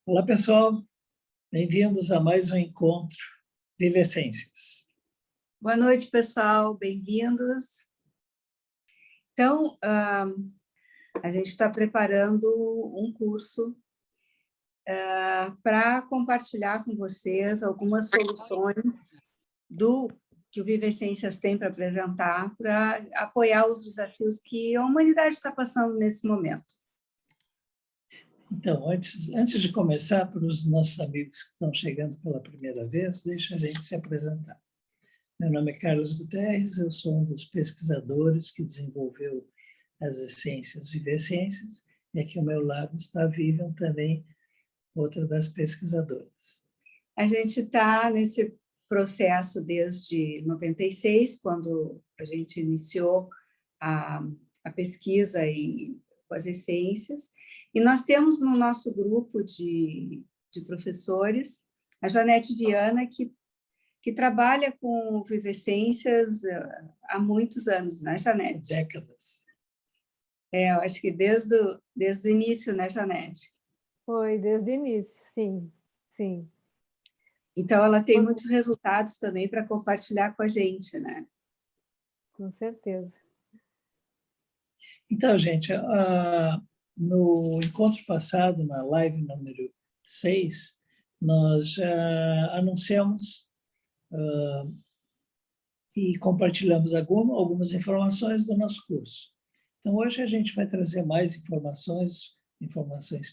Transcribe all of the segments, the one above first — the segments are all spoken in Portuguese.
Olá, pessoal. Bem-vindos a mais um encontro Viva Essências. Boa noite, pessoal. Bem-vindos. Então, a gente está preparando um curso para compartilhar com vocês algumas soluções que o Viva Essências tem para apresentar, para apoiar os desafios que a humanidade está passando nesse momento. Então, antes de começar, para os nossos amigos que estão chegando pela primeira vez, deixa a gente se apresentar. Meu nome é Carlos Guterres, eu sou um dos pesquisadores que desenvolveu as essências Viva Essências, e aqui ao meu lado está a Vivian, também outra das pesquisadoras. A gente está nesse processo desde 96, quando a gente iniciou a pesquisa com as essências, e nós temos no nosso grupo de professores a Janete Viana, que trabalha com Vivessências há muitos anos, né, Janete? Décadas. Eu acho que desde o início, né, Janete? Foi, desde o início, sim, sim. Então, ela tem muitos resultados também para compartilhar com a gente, né? Com certeza. Então, gente, no encontro passado, na live número 6, nós já anunciamos e compartilhamos algumas informações do nosso curso. Então, hoje a gente vai trazer mais informações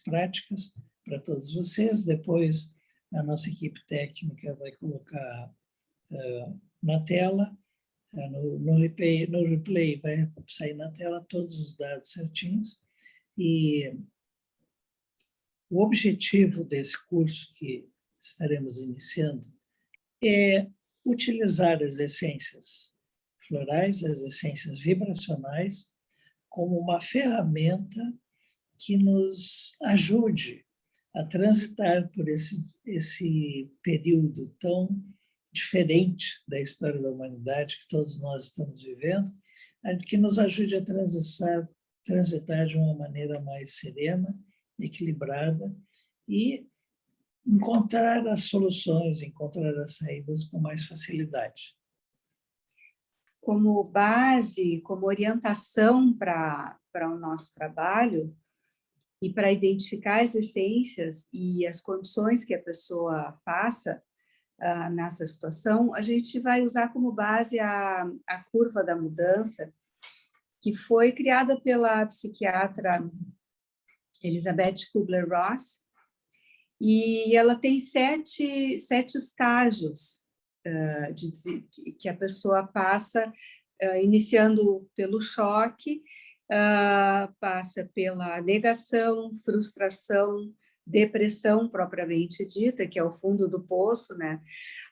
práticas para todos vocês. Depois, a nossa equipe técnica vai colocar na tela, no replay vai sair na tela todos os dados certinhos. E o objetivo desse curso que estaremos iniciando é utilizar as essências florais, as essências vibracionais, como uma ferramenta que nos ajude a transitar por esse período tão diferente da história da humanidade que todos nós estamos vivendo, que nos ajude a transitar de uma maneira mais serena, equilibrada e encontrar as soluções, encontrar as saídas com mais facilidade. Como base, como orientação para o nosso trabalho e para identificar as essências e as condições que a pessoa passa nessa situação, a gente vai usar como base a curva da mudança, que foi criada pela psiquiatra Elizabeth Kubler-Ross, e ela tem sete estágios que a pessoa passa, iniciando pelo choque, passa pela negação, frustração, depressão propriamente dita, que é o fundo do poço, né?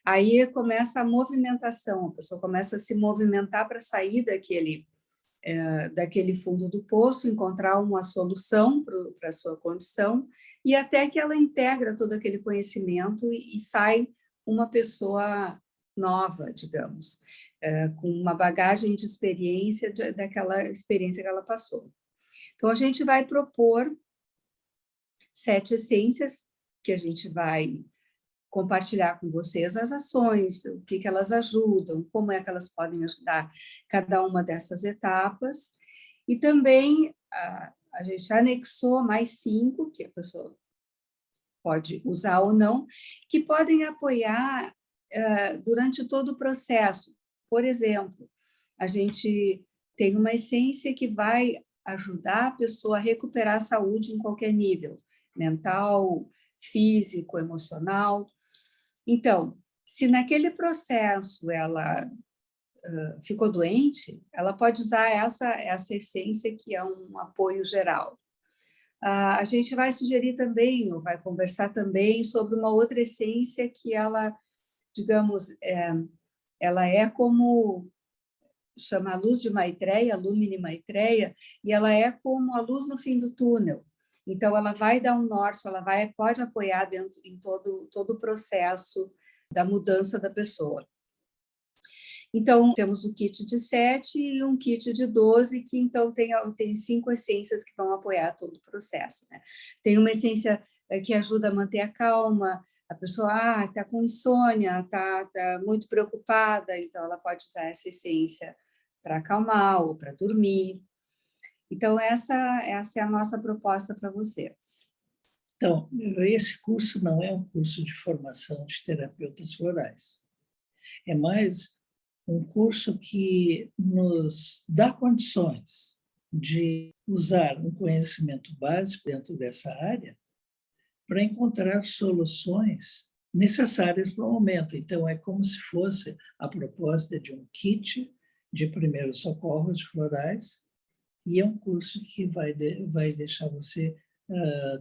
Aí começa a movimentação, a pessoa começa a se movimentar para sair daquele fundo do poço, encontrar uma solução para a sua condição, e até que ela integra todo aquele conhecimento e sai uma pessoa nova, digamos, com uma bagagem de experiência, daquela experiência que ela passou. Então, a gente vai propor 7 essências que a gente vai compartilhar com vocês as ações, o que elas ajudam, como é que elas podem ajudar cada uma dessas etapas. E também a gente anexou mais 5, que a pessoa pode usar ou não, que podem apoiar durante todo o processo. Por exemplo, a gente tem uma essência que vai ajudar a pessoa a recuperar a saúde em qualquer nível, mental, físico, emocional. Então, se naquele processo ela ficou doente, ela pode usar essa essência que é um apoio geral. A gente vai sugerir também, ou vai conversar também sobre uma outra essência que ela, digamos, ela é como chama a luz de Maitreya, Lumini Maitreya, e ela é como a luz no fim do túnel. Então, ela vai dar um norte, pode apoiar em todo o processo da mudança da pessoa. Então, temos o kit de 7 e um kit de 12, que então tem 5 essências que vão apoiar todo o processo, né? Tem uma essência que ajuda a manter a calma, a pessoa está com insônia, está muito preocupada, então ela pode usar essa essência para acalmar ou para dormir. Então, essa é a nossa proposta para vocês. Então, esse curso não é um curso de formação de terapeutas florais. É mais um curso que nos dá condições de usar um conhecimento básico dentro dessa área para encontrar soluções necessárias para o momento. Então, é como se fosse a proposta de um kit de primeiros socorros florais, e é um curso que vai deixar você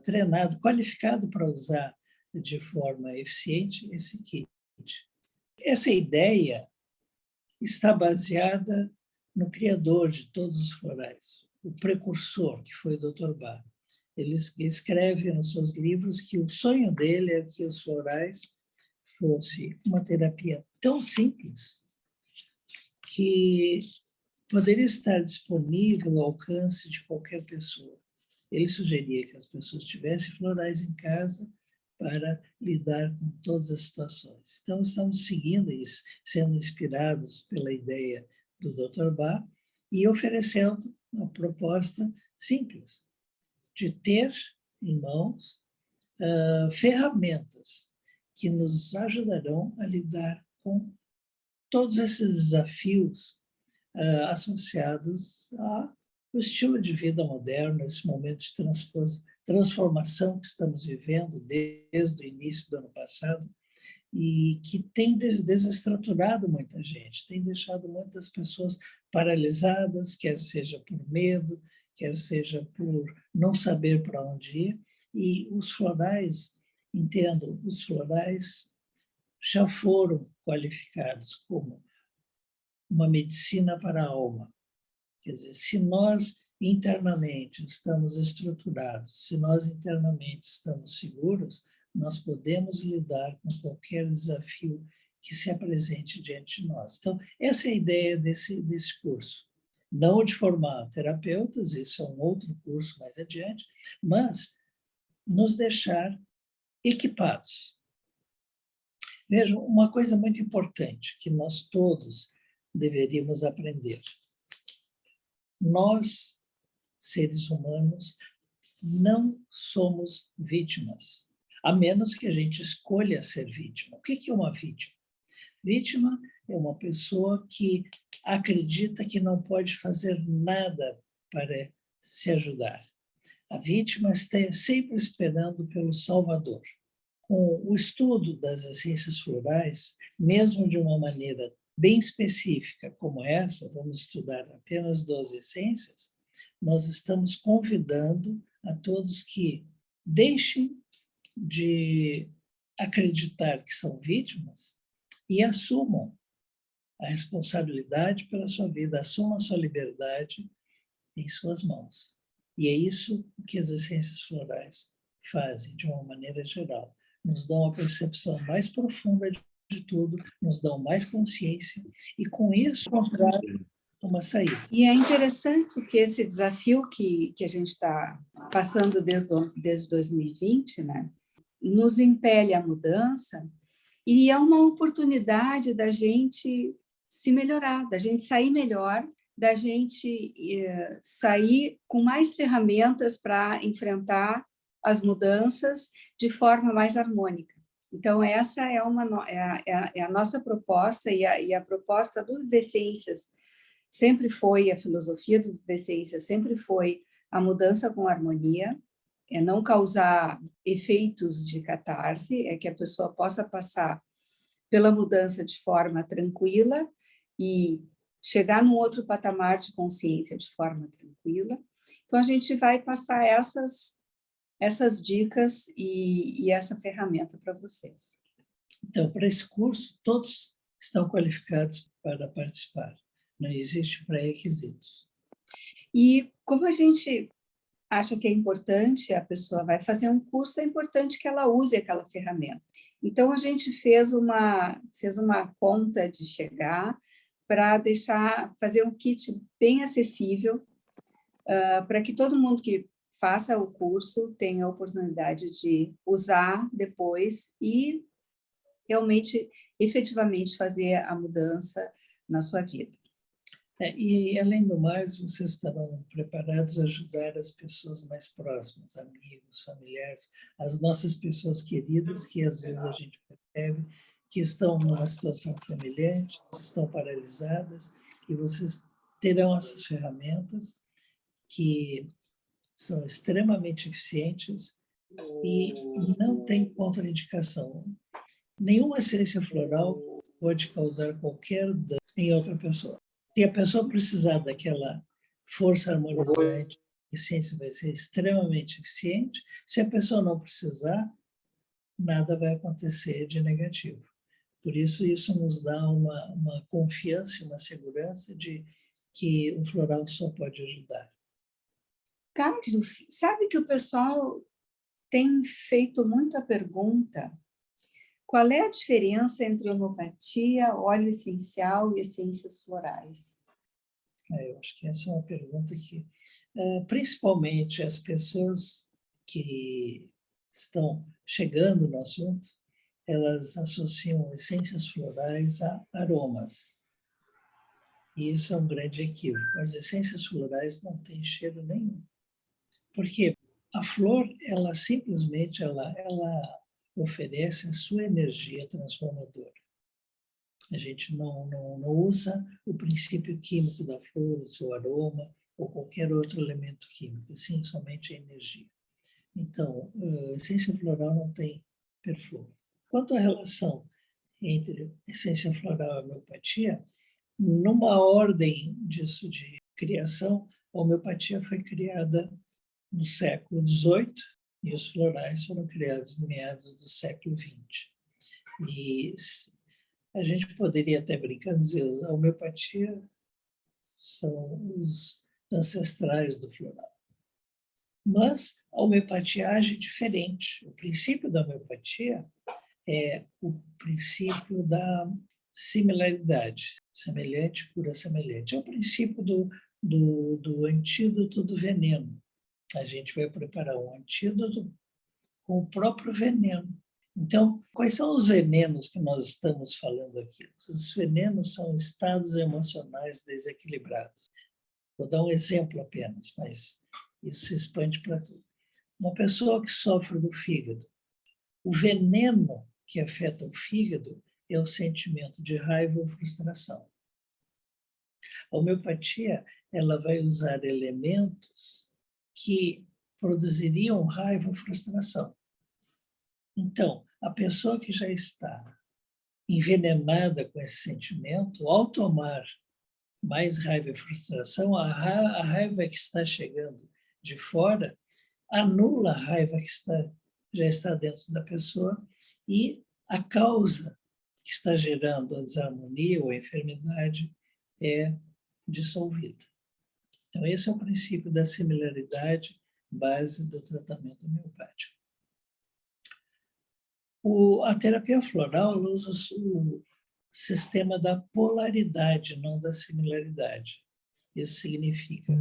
treinado, qualificado para usar de forma eficiente esse kit. Essa ideia está baseada no criador de todos os florais, o precursor, que foi o Dr. Bach. Ele escreve nos seus livros que o sonho dele é que os florais fosse uma terapia tão simples que poderia estar disponível ao alcance de qualquer pessoa. Ele sugeria que as pessoas tivessem florais em casa para lidar com todas as situações. Então, estamos seguindo isso, sendo inspirados pela ideia do Dr. Bach e oferecendo uma proposta simples de ter em mãos ferramentas que nos ajudarão a lidar com todos esses desafios associados ao estilo de vida moderno, esse momento de transformação que estamos vivendo desde o início do ano passado e que tem desestruturado muita gente, tem deixado muitas pessoas paralisadas, quer seja por medo, quer seja por não saber para onde ir. E os florais, entendo, os florais já foram qualificados como uma medicina para a alma. Quer dizer, se nós internamente estamos estruturados, se nós internamente estamos seguros, nós podemos lidar com qualquer desafio que se apresente diante de nós. Então, essa é a ideia desse curso. Não de formar terapeutas, isso é um outro curso mais adiante, mas nos deixar equipados. Vejam, uma coisa muito importante que nós todos deveríamos aprender. Nós, seres humanos, não somos vítimas, a menos que a gente escolha ser vítima. O que é uma vítima? Vítima é uma pessoa que acredita que não pode fazer nada para se ajudar. A vítima está sempre esperando pelo Salvador. Com o estudo das essências florais, mesmo de uma maneira bem específica como essa, vamos estudar apenas 12 essências, nós estamos convidando a todos que deixem de acreditar que são vítimas e assumam a responsabilidade pela sua vida, assumam a sua liberdade em suas mãos. E é isso que as essências florais fazem, de uma maneira geral. Nos dão a percepção mais profunda de tudo, nos dão mais consciência e, com isso, encontrar uma saída. E é interessante porque esse desafio que a gente está passando desde 2020, né, nos impele à mudança e é uma oportunidade da gente se melhorar, da gente sair melhor, da gente sair com mais ferramentas para enfrentar as mudanças de forma mais harmônica. Então, essa é a nossa proposta e a proposta do Vivescências sempre foi, a filosofia do Vivescências sempre foi a mudança com harmonia, é não causar efeitos de catarse, é que a pessoa possa passar pela mudança de forma tranquila e chegar num outro patamar de consciência de forma tranquila. Então, a gente vai passar essas dicas e essa ferramenta para vocês. Então, para esse curso, todos estão qualificados para participar. Não existe pré-requisitos. E como a gente acha que é importante, a pessoa vai fazer um curso, é importante que ela use aquela ferramenta. Então, a gente fez uma conta de chegar para fazer um kit bem acessível, para que todo mundo que faça o curso tenha a oportunidade de usar depois e realmente, efetivamente, fazer a mudança na sua vida. E, além do mais, vocês estarão preparados a ajudar as pessoas mais próximas, amigos, familiares, as nossas pessoas queridas, que às vezes a gente percebe que estão numa situação semelhante, estão paralisadas, e vocês terão essas ferramentas que são extremamente eficientes e não tem contraindicação. Nenhuma essência floral pode causar qualquer dano em outra pessoa. Se a pessoa precisar daquela força harmonizante, a essência vai ser extremamente eficiente. Se a pessoa não precisar, nada vai acontecer de negativo. Por isso, isso nos dá uma confiança e uma segurança de que o floral só pode ajudar. Carlos, sabe que o pessoal tem feito muita pergunta? Qual é a diferença entre homeopatia, óleo essencial e essências florais? Eu acho que essa é uma pergunta que, principalmente as pessoas que estão chegando no assunto, elas associam essências florais a aromas. E isso é um grande equívoco. As essências florais não têm cheiro nenhum. Porque a flor, ela simplesmente ela oferece a sua energia transformadora. A gente não usa o princípio químico da flor, o seu aroma, ou qualquer outro elemento químico, sim, somente a energia. Então, a essência floral não tem perfume. Quanto à relação entre essência floral e homeopatia, numa ordem disso de criação, a homeopatia foi criada no século XVIII e os florais foram criados no meados do século XX. E a gente poderia até brincar e dizer a homeopatia são os ancestrais do floral. Mas a homeopatia age diferente. O princípio da homeopatia é o princípio da similaridade. Semelhante cura semelhante. É o princípio do antídoto do veneno. A gente vai preparar um antídoto com o próprio veneno. Então, quais são os venenos que nós estamos falando aqui? Os venenos são estados emocionais desequilibrados. Vou dar um exemplo apenas, mas isso se expande para tudo. Uma pessoa que sofre do fígado, o veneno que afeta o fígado é o sentimento de raiva ou frustração. A homeopatia, ela vai usar elementos que produziriam raiva ou frustração. Então, a pessoa que já está envenenada com esse sentimento, ao tomar mais raiva e frustração, a raiva que está chegando de fora anula a raiva que já está dentro da pessoa e a causa que está gerando a desarmonia ou a enfermidade é dissolvida. Então, esse é o princípio da similaridade base do tratamento homeopático. A terapia floral usa o sistema da polaridade, não da similaridade. Isso significa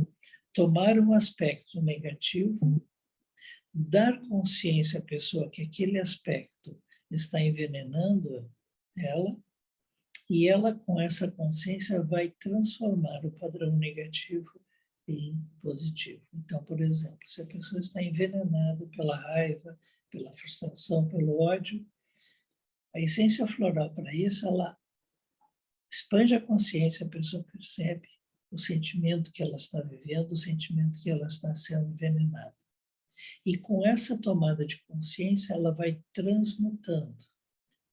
tomar um aspecto negativo, dar consciência à pessoa que aquele aspecto está envenenando ela, e ela, com essa consciência, vai transformar o padrão negativo em positivo. Então, por exemplo, se a pessoa está envenenada pela raiva, pela frustração, pelo ódio, a essência floral, para isso, ela expande a consciência, a pessoa percebe o sentimento que ela está vivendo, o sentimento que ela está sendo envenenada. E com essa tomada de consciência, ela vai transmutando,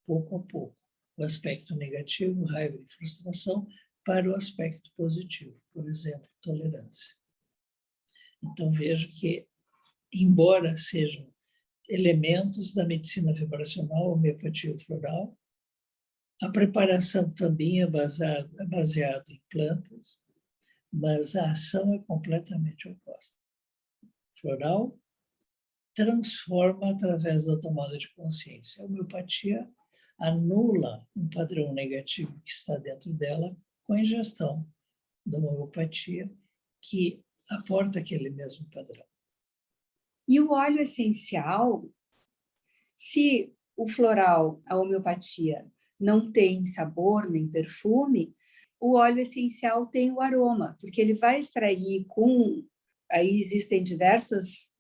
pouco a pouco, o aspecto negativo, raiva e frustração, para o aspecto positivo, por exemplo, tolerância. Então, vejo que, embora sejam elementos da medicina vibracional, homeopatia floral, a preparação também é baseada em plantas, mas a ação é completamente oposta. Floral transforma através da tomada de consciência. A homeopatia anula um padrão negativo que está dentro dela com a ingestão da homeopatia, que aporta aquele mesmo padrão. E o óleo essencial, se o floral, a homeopatia, não tem sabor nem perfume, o óleo essencial tem o aroma, porque ele vai extrair com... Aí existem diversas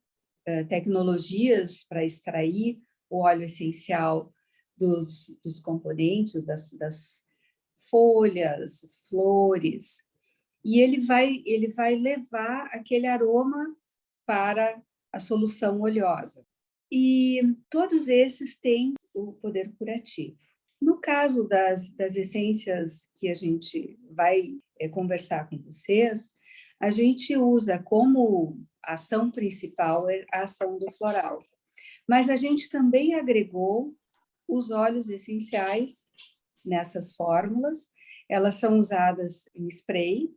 tecnologias para extrair o óleo essencial dos componentes, das folhas, flores, e ele vai levar aquele aroma para a solução oleosa. E todos esses têm o poder curativo. No caso das essências que a gente vai conversar com vocês, a gente usa como ação principal a ação do floral. Mas a gente também agregou os óleos essenciais nessas fórmulas. Elas são usadas em spray.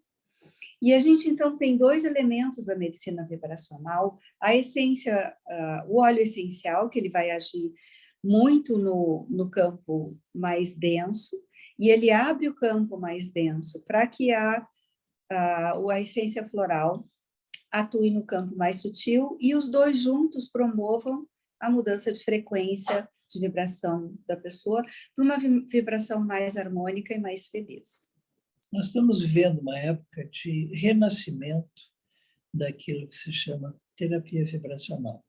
E a gente, então, tem 2 elementos da medicina vibracional. A essência, o óleo essencial, que ele vai agir muito no campo mais denso, e ele abre o campo mais denso para que a essência floral atue no campo mais sutil, e os 2 juntos promovam a mudança de frequência de vibração da pessoa para uma vibração mais harmônica e mais feliz. Nós estamos vivendo uma época de renascimento daquilo que se chama terapia vibracional.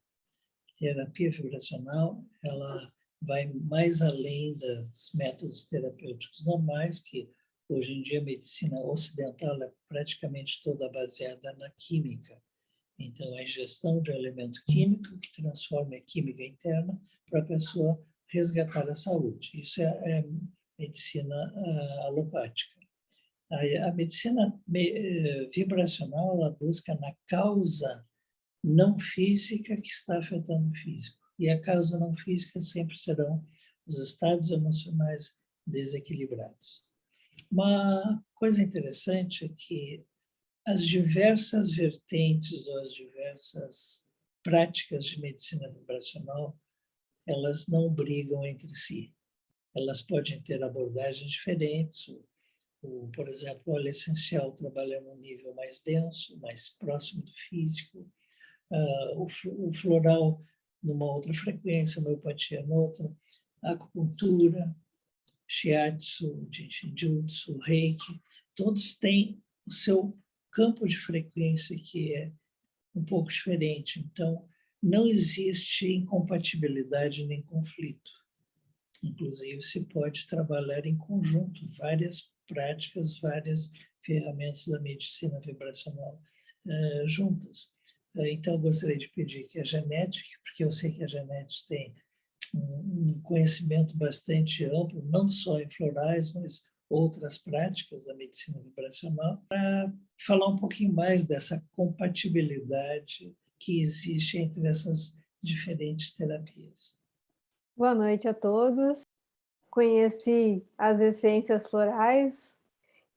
Terapia vibracional, ela vai mais além dos métodos terapêuticos normais, que hoje em dia a medicina ocidental é praticamente toda baseada na química. Então, a ingestão de um elemento químico que transforma a química interna para a pessoa resgatar a saúde. Isso é medicina alopática. A medicina vibracional, ela busca na causa não física que está afetando o físico. E a causa não física sempre serão os estados emocionais desequilibrados. Uma coisa interessante é que as diversas vertentes ou as diversas práticas de medicina vibracional, elas não brigam entre si. Elas podem ter abordagens diferentes. Por exemplo, o óleo essencial trabalha num nível mais denso, mais próximo do físico. O floral numa outra frequência, a homeopatia noutra. A acupuntura, shiatsu, jinjutsu, reiki, todos têm o seu campo de frequência que é um pouco diferente. Então, não existe incompatibilidade nem conflito. Inclusive, se pode trabalhar em conjunto várias práticas, várias ferramentas da medicina vibracional juntas. Então, eu gostaria de pedir que a Janete, porque eu sei que a Janete tem um conhecimento bastante amplo, não só em florais, mas outras práticas da medicina vibracional, para falar um pouquinho mais dessa compatibilidade que existe entre essas diferentes terapias. Boa noite a todos. Conheci as essências florais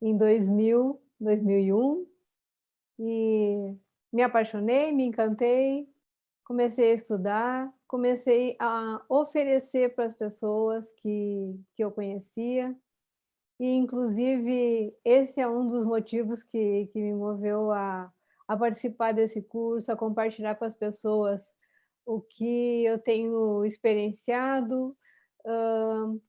em 2001 e me apaixonei, me encantei, comecei a estudar, comecei a oferecer para as pessoas que eu conhecia. E, inclusive, esse é um dos motivos que me moveu a participar desse curso, a compartilhar com as pessoas o que eu tenho experienciado,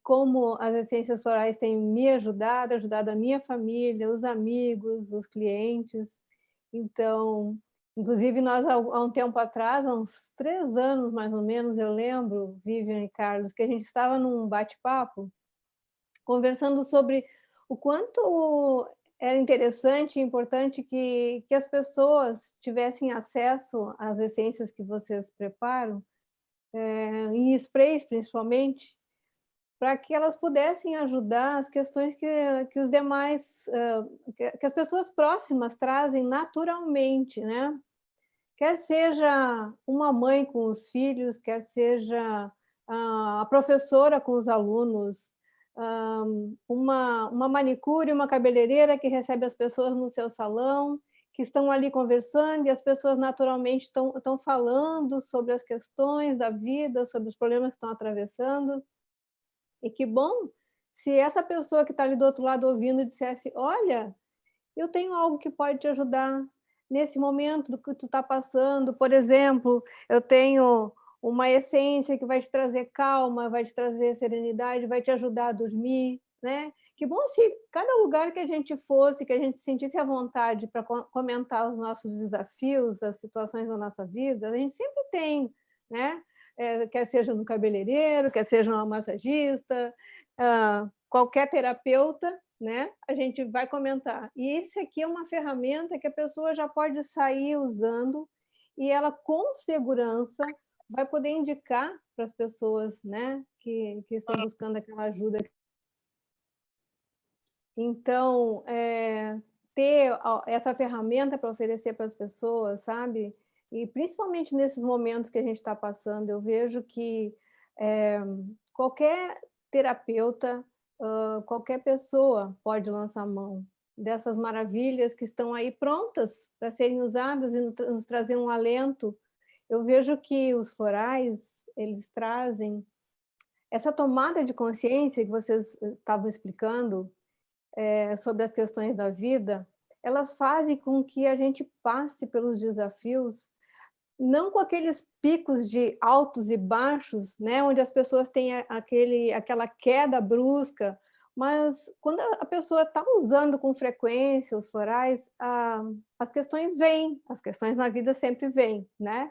como as essências florais têm me ajudado a minha família, os amigos, os clientes. Então, inclusive, nós, há um tempo atrás, há uns 3 anos mais ou menos, eu lembro, Vivian e Carlos, que a gente estava num bate-papo, conversando sobre o quanto era interessante e importante que as pessoas tivessem acesso às essências que vocês preparam, em sprays principalmente, para que elas pudessem ajudar as questões que os demais, que as pessoas próximas trazem naturalmente, né? Quer seja uma mãe com os filhos, quer seja a professora com os alunos, uma manicure, uma cabeleireira que recebe as pessoas no seu salão, que estão ali conversando e as pessoas naturalmente estão falando sobre as questões da vida, sobre os problemas que estão atravessando. E que bom Se essa pessoa que está ali do outro lado ouvindo dissesse, olha, eu tenho algo que pode te ajudar nesse momento do que tu está passando, por exemplo, eu tenho uma essência que vai te trazer calma, vai te trazer serenidade, vai te ajudar a dormir, né? Que bom se cada lugar que a gente fosse, que a gente sentisse à vontade para comentar os nossos desafios, as situações da nossa vida, a gente sempre tem, né? Quer seja no cabeleireiro, quer seja uma massagista, qualquer terapeuta, né? A gente vai comentar. E esse aqui é uma ferramenta que a pessoa já pode sair usando e ela, com segurança, vai poder indicar para as pessoas, né, que estão buscando aquela ajuda. Então, ter essa ferramenta para oferecer para as pessoas, sabe? E principalmente nesses momentos que a gente está passando, eu vejo que qualquer terapeuta, qualquer pessoa pode lançar a mão dessas maravilhas que estão aí prontas para serem usadas e nos trazer um alento. Eu vejo que os florais, eles trazem essa tomada de consciência que vocês estavam explicando, sobre as questões da vida, elas fazem com que a gente passe pelos desafios, não com aqueles picos de altos e baixos, né, onde as pessoas têm aquela queda brusca, mas quando a pessoa está usando com frequência os florais, as questões vêm, as questões na vida sempre vêm, né?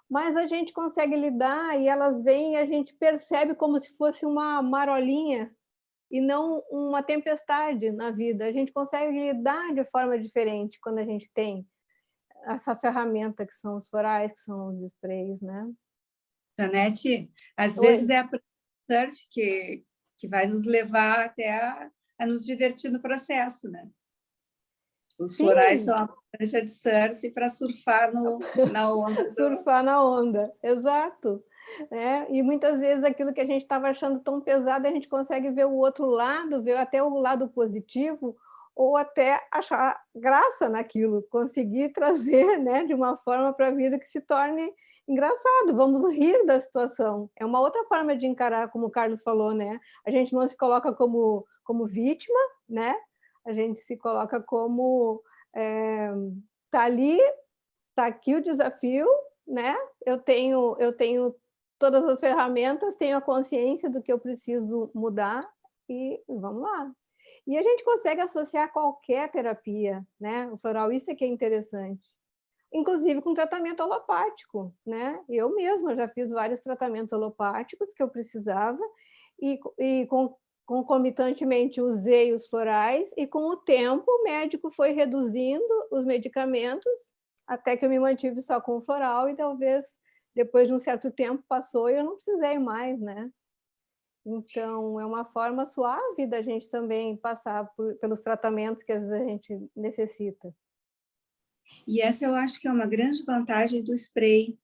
Mas a gente consegue lidar e elas vêm e a gente percebe como se fosse uma marolinha e não uma tempestade na vida. A gente consegue lidar de forma diferente quando a gente tem essa ferramenta que são os florais, que são os sprays, né? Janete, às Oi. vezes é a surf que vai nos levar até a nos divertir no processo, né? Os Sim. florais são a prancha de surf para surfar na onda. Surfar na onda, exato. E muitas vezes aquilo que a gente estava achando tão pesado, a gente consegue ver o outro lado, ver até o lado positivo, ou até achar graça naquilo, conseguir trazer, né, de uma forma para a vida que se torne engraçado, vamos rir da situação. É uma outra forma de encarar, como o Carlos falou, né? A gente não se coloca como vítima, né? A gente se coloca como tá ali, tá aqui o desafio, né? Eu tenho todas as ferramentas, tenho a consciência do que eu preciso mudar e vamos lá. E a gente consegue associar qualquer terapia, né? O floral, isso é que é interessante. Inclusive com tratamento alopático, né? Eu mesma já fiz vários tratamentos alopáticos que eu precisava e concomitantemente usei os florais e com o tempo o médico foi reduzindo os medicamentos até que eu me mantive só com o floral e talvez depois de um certo tempo passou e eu não precisei mais, né? Então, é uma forma suave da gente também passar pelos tratamentos que às vezes a gente necessita. E essa eu acho que é uma grande vantagem do spray,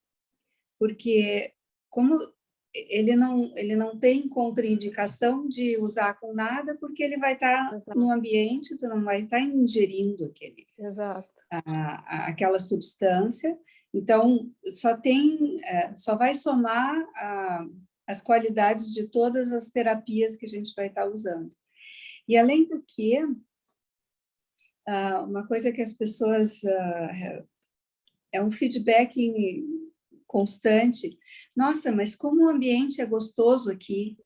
porque como ele não tem contraindicação de usar com nada, porque ele vai estar no ambiente, tu não vai estar ingerindo aquela substância, então só vai somar as qualidades de todas as terapias que a gente vai estar usando. E além do que, uma coisa que as pessoas é um feedback constante. Nossa, mas como o ambiente é gostoso aqui.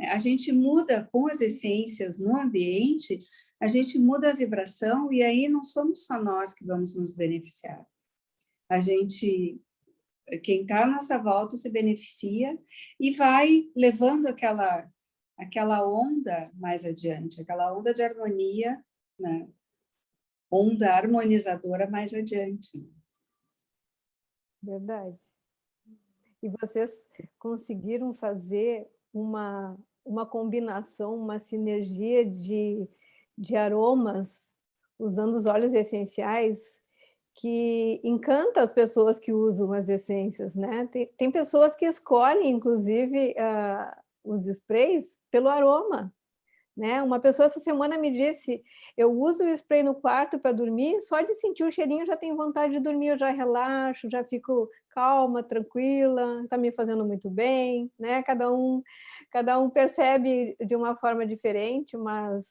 A gente muda com as essências no ambiente, a gente muda a vibração e aí não somos só nós que vamos nos beneficiar. Quem está à nossa volta se beneficia e vai levando aquela onda mais adiante, aquela onda de harmonia, né? Onda harmonizadora mais adiante. Verdade. E vocês conseguiram fazer uma combinação, uma sinergia de aromas, usando os óleos essenciais, que encanta as pessoas que usam as essências, né? Tem pessoas que escolhem, inclusive, os sprays pelo aroma, né? Uma pessoa essa semana me disse, eu uso o spray no quarto para dormir, só de sentir o cheirinho eu já tenho vontade de dormir, eu já relaxo, já fico calma, tranquila, está me fazendo muito bem, né? Cada um percebe de uma forma diferente, mas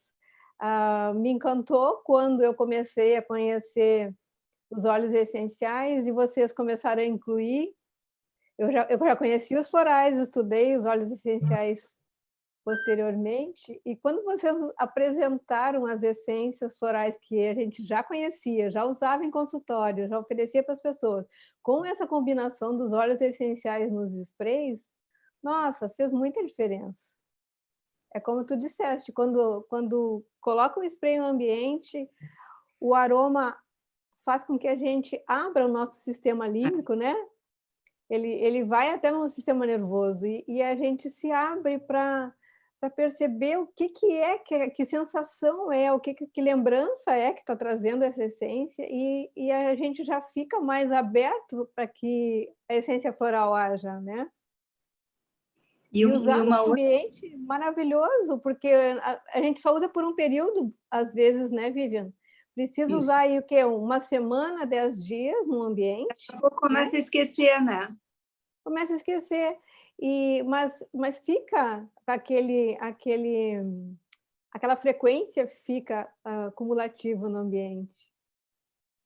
me encantou quando eu comecei a conhecer os óleos essenciais e vocês começaram a incluir. Eu já conheci os florais, estudei os óleos essenciais posteriormente, e quando vocês apresentaram as essências florais que a gente já conhecia, já usava em consultório, já oferecia para as pessoas, com essa combinação dos óleos essenciais nos sprays, nossa, fez muita diferença. É como tu disseste, quando coloca um spray no ambiente, o aroma faz com que a gente abra o nosso sistema límbico, né? Ele vai até no sistema nervoso e a gente se abre para perceber o que é, que sensação é, que lembrança é que está trazendo essa essência e a gente já fica mais aberto para que a essência floral haja, né? E usar no ambiente maravilhoso, porque a gente só usa por um período, às vezes, né, Vivian? Precisa usar aí o quê? Uma semana, 10 dias no ambiente. Começa a esquecer, né? Começa a esquecer. Mas fica aquela frequência fica cumulativa no ambiente.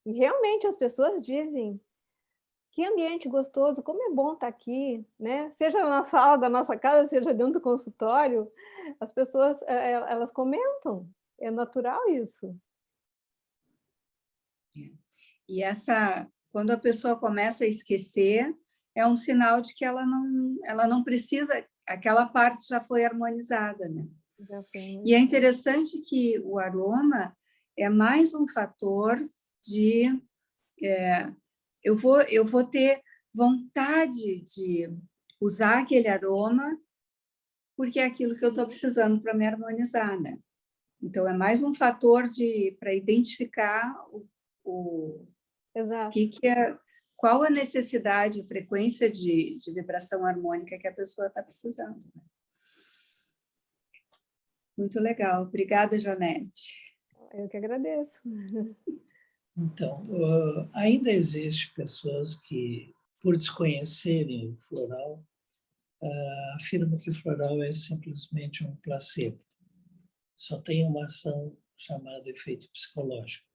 E realmente as pessoas dizem que ambiente gostoso, como é bom estar aqui, né? Seja na sala da nossa casa, seja dentro do consultório, as pessoas elas comentam, é natural isso. E quando a pessoa começa a esquecer, é um sinal de que ela não precisa, aquela parte já foi harmonizada, né? E é interessante que o aroma é mais um fator de eu vou ter vontade de usar aquele aroma porque é aquilo que eu estou precisando para me harmonizar, né? Então, é mais um fator para identificar Exato. qual a necessidade, a frequência de vibração harmônica que a pessoa está precisando. Né? Muito legal. Obrigada, Janete. Eu que agradeço. Então, ainda existem pessoas que, por desconhecerem o floral, afirmam que o floral é simplesmente um placebo. Só tem uma ação chamada efeito psicológico.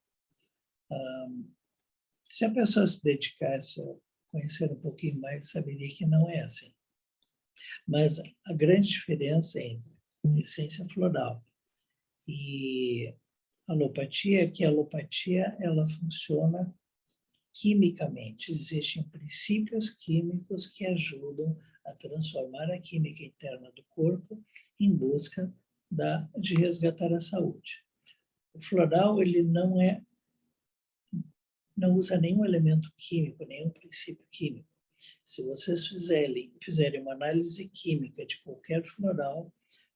Se a pessoa se dedicasse a conhecer um pouquinho mais, saberia que não é assim. Mas a grande diferença entre essência floral e alopatia é que a alopatia ela funciona quimicamente. Existem princípios químicos que ajudam a transformar a química interna do corpo em busca de resgatar a saúde. O floral ele não usa nenhum elemento químico, nenhum princípio químico. Se vocês fizerem uma análise química de qualquer floral,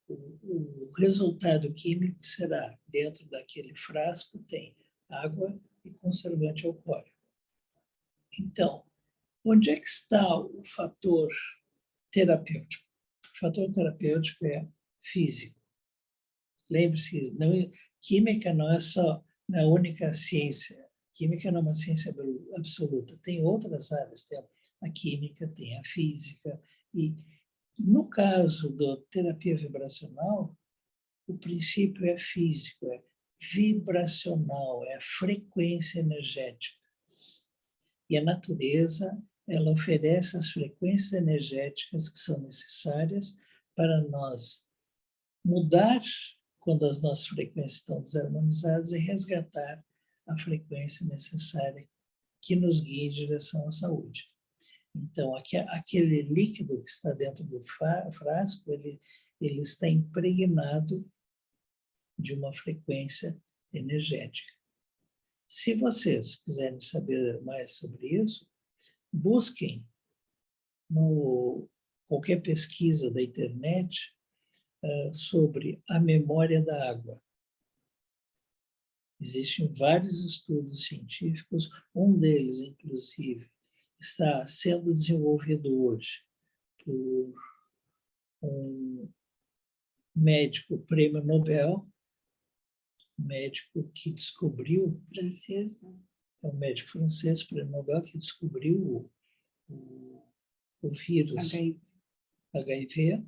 o resultado químico será, dentro daquele frasco, tem água e conservante alcoólico. Então, onde é que está o fator terapêutico? O fator terapêutico é físico. Lembre-se, química não é só a única ciência. Química não é uma ciência absoluta. Tem outras áreas, tem a química, tem a física. E, no caso da terapia vibracional, o princípio é físico, é vibracional, é a frequência energética. E a natureza, ela oferece as frequências energéticas que são necessárias para nós mudar quando as nossas frequências estão desarmonizadas e resgatar a frequência necessária que nos guie em direção à saúde. Então, aquele líquido que está dentro do frasco, ele está impregnado de uma frequência energética. Se vocês quiserem saber mais sobre isso, busquem qualquer pesquisa da internet sobre a memória da água. Existem vários estudos científicos, um deles, inclusive, está sendo desenvolvido hoje por um médico prêmio Nobel, médico que descobriu, Francês, né? é um médico francês, prêmio Nobel, que descobriu o vírus HIV,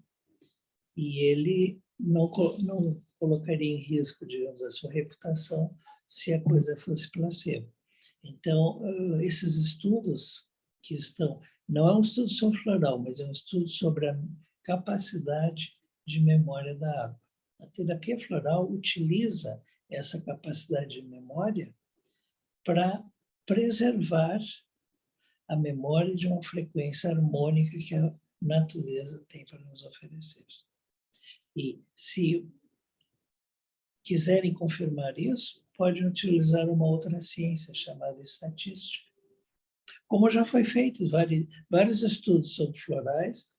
e ele não colocaria em risco, digamos, a sua reputação se a coisa fosse placebo. Então, esses estudos que estão... Não é um estudo sobre floral, mas é um estudo sobre a capacidade de memória da água. A terapia floral utiliza essa capacidade de memória para preservar a memória de uma frequência harmônica que a natureza tem para nos oferecer. E se quiserem confirmar isso, podem utilizar uma outra ciência chamada estatística. Como já foi feito vários estudos sobre florais,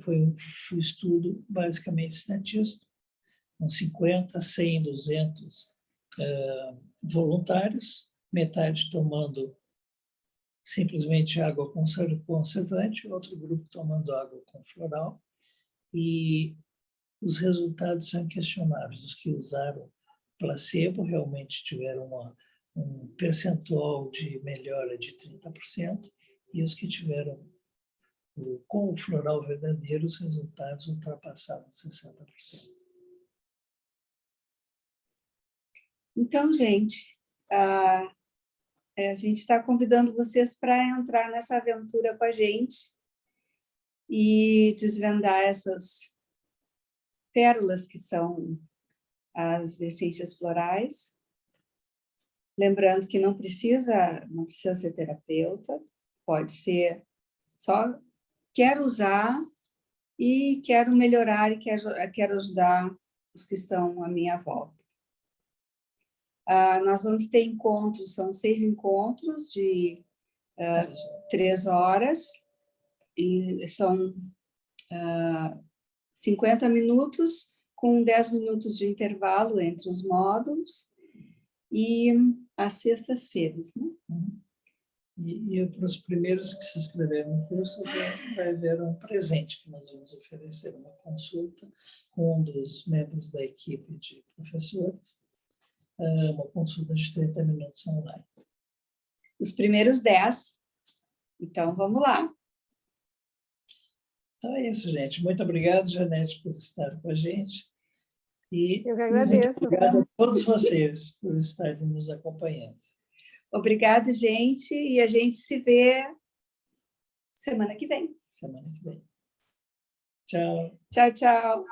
foi um estudo basicamente estatístico, com 50, 100, 200 voluntários, metade tomando simplesmente água com conservante, outro grupo tomando água com floral, e os resultados são inquestionáveis. Os que usaram placebo realmente tiveram um percentual de melhora de 30%, e os que tiveram com o floral verdadeiro, os resultados ultrapassaram 60%. Então, gente, a gente está convidando vocês para entrar nessa aventura com a gente e desvendar essas pérolas que são as essências florais. Lembrando que não precisa ser terapeuta, pode ser só quero usar e quero melhorar e quero ajudar os que estão à minha volta. Nós vamos ter encontros, são 6 encontros de 3 horas, e são 50 minutos, com 10 minutos de intervalo entre os módulos, e às sextas-feiras, né? E para os primeiros que se inscreveram no curso, vai haver um presente que nós vamos oferecer, uma consulta com um dos membros da equipe de professores, uma consulta de 30 minutos online. Os primeiros 10. Então, vamos lá. Então é isso, gente. Muito obrigado, Janete, por estar com a gente. E eu que agradeço. Obrigado a todos vocês por estarem nos acompanhando. Obrigado, gente. E a gente se vê semana que vem. Semana que vem. Tchau. Tchau, tchau.